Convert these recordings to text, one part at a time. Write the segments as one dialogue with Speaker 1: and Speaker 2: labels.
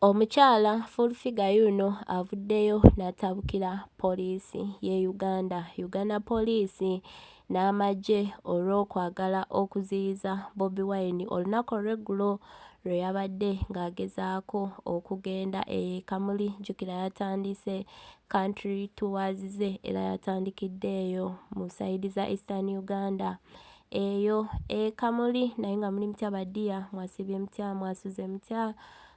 Speaker 1: Omukyala full figure yuno avuddeyo n'atabukira poliisi ye Uganda poliisi n'amagye olw'okwagala okuziyiza Bobi Wine olunaku olw'eggulo lwe yabadde ng'agezaako okugenda e Kamuli. Jjukira yatandise country tours ze era yatandikidde eyo mu sayidi za Eastern Uganda eyo e Kamuli naye nga muli mutya badiya mwasibye mutya mwasuze mutya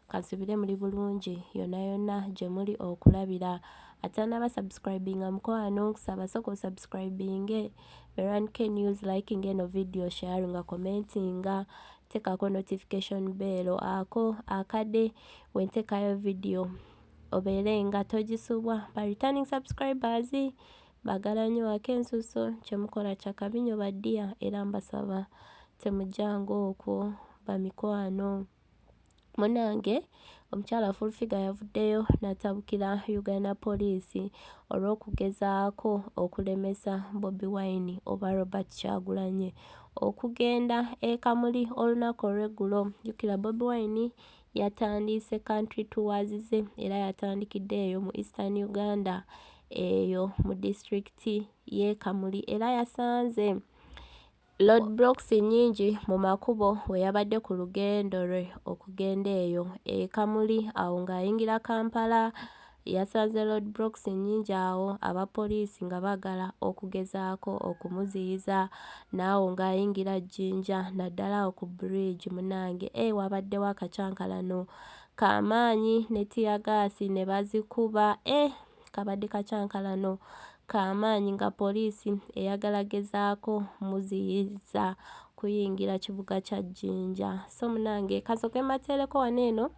Speaker 1: kasubire muri bulungi yonna gye muli okulabira atanaba subscribing amukwano kusaba soko subscribing Veronica News liking eno video sharing commenting tekako notification bell ako akade wentekayo video oberenga togisubwa ba returning subscribers bagala nnyo akensuso kyemukola kyakabinyo badiya era mbasaba temujango okwo bamikwano munange omukyala full figure yavuddeyo n'atabukira Uganda poliisi olw'okugezaako okulemesa Bobi Wine oba Robert Kyagulanyi okugenda e Kamuli olunaku olw'eggulo. Jjukira Bobi Wine yatandise country tours ze era yatandikidde eyo mu Eastern Uganda eyo mu district ye Kamuli era yasanze roadblocks nyingi mu makubo we yabadde ku lugendo lwe okugenda eyo e Kamuli awo ng'ayingira Kampala yasanze roadblocks nyingi awo abapoliisi nga bagala okugezaako okumuziyiza naawo ng'ayingira Jinja naddala awo ku bridge munange wabaddewo akacyankalano k'amaanyi ne tiyagaasi ne bazikuba kabadde kacyankalano k'amaanyi nga poliisi eyagala gezaako muziyiza kuyingira kibuga kya Jinja. So munange kasoke mbateereko wano eno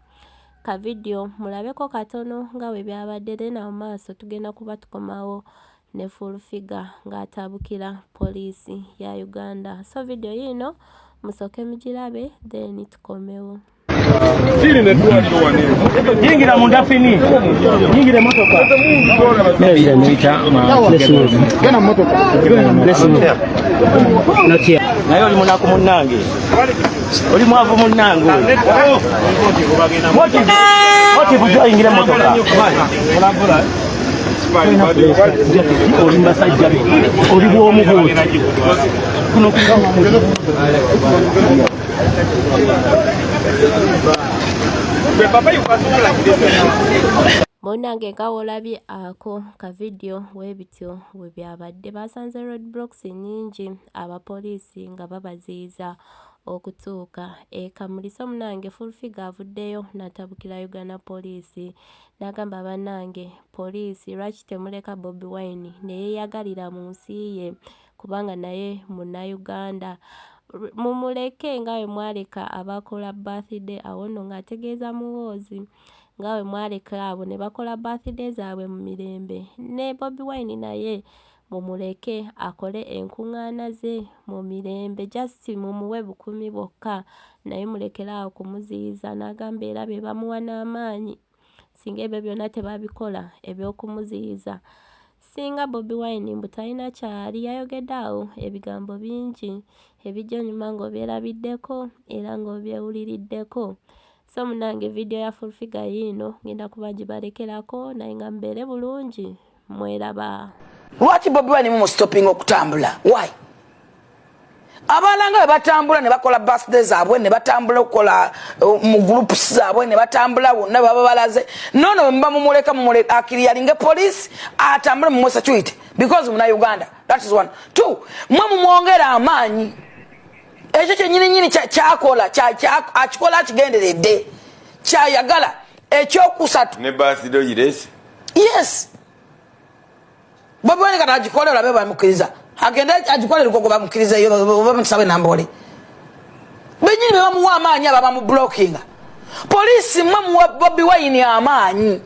Speaker 1: ka video mulabeko katono nga bwe byabadde dena mu maaso tugenda kuba tukomawo ne full figure ng'atabukira poliisi ya Uganda. So video yino musoke mugirabe then tukomewo.
Speaker 2: Yingira munda fini yingire motoka meya noita ma lesu gana motoka lesu notia nayo oli munako munange oli mwavu munange moti bujo yingire motoka oli mbasajja oli bw'omubuuti kuno
Speaker 1: Munange nga olabye ako ka video webityo we byabadde basanze roadblocks nyingi abapoliisi nga babaziyiza okutuuka e Kamuli. So munange full figure avuddeyo n'atabukira Uganda poliisi n'agamba bannange poliisi lwaki temuleka Bobi Wine neyeyagalira mu nsi ye kubanga naye munnauganda mumuleke nga we mwaleka abakola birthday awo nno ng'ategeeza muwoozi nga we mwaleka abo ne bakola birthday zaabwe mu mirembe ne Bobi Wine naye mumuleke akole enkuŋŋaana ze mu mirembe just mumuwe 10 bokka naye mulekera okumuziyiza n'agamba era be bamuwa n'amaanyi singa ebyo byonna tebabikola eby'okumuziyiza singa Bobi Wine mbu talina kyali yayogedde awo ebigambo bingi ebijja onyuma ng'obyerabiddeko era ng'obyewuliriddeko. So munange video ya full figure yino ngenda kuba gibalekerako naye nga mbeere bulungi mweraba.
Speaker 3: Lwaki Bobi Wine mu stopping okutambula? Why? Abalanga batambula ne bakola birthday zaabwe ne batambula okola mu groups zaabwe ne batambula bonna baba balaze nono mba mumuleka akiri yalinge police atambula mu security because muna Uganda. That is one. Two, mwe mumwongera amaanyi ekyo kyenyini kyakola akikola kigenderedde kyayagala ekyokusatu
Speaker 4: ne birthday yiresi.
Speaker 3: Yes. Bobi Wine kana agikole olabe bamukiriza agenda agikole lugogo bamukiriza yo bamusabe nambole benyini bamuwa amaanyi aba bamu blocking police mwe Bobi Wine amaanyi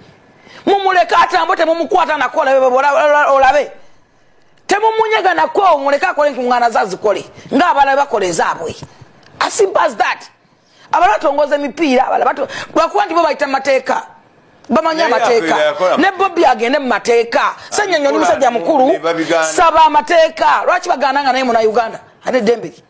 Speaker 3: mumuleka atambote mumukwata nakola olabe temumunyega nako muleka akole nkungana zazikole ng'abala bakoleza abwe as simple as that abalatongoza emipiira abalabato lwakuba ndibo bayita mateeka bamanya mateeka ne Bobi agende mu mateeka sanyonyo ni musajja mukuru saba mateeka lwaki bagananga naye mu Uganda ate Dembele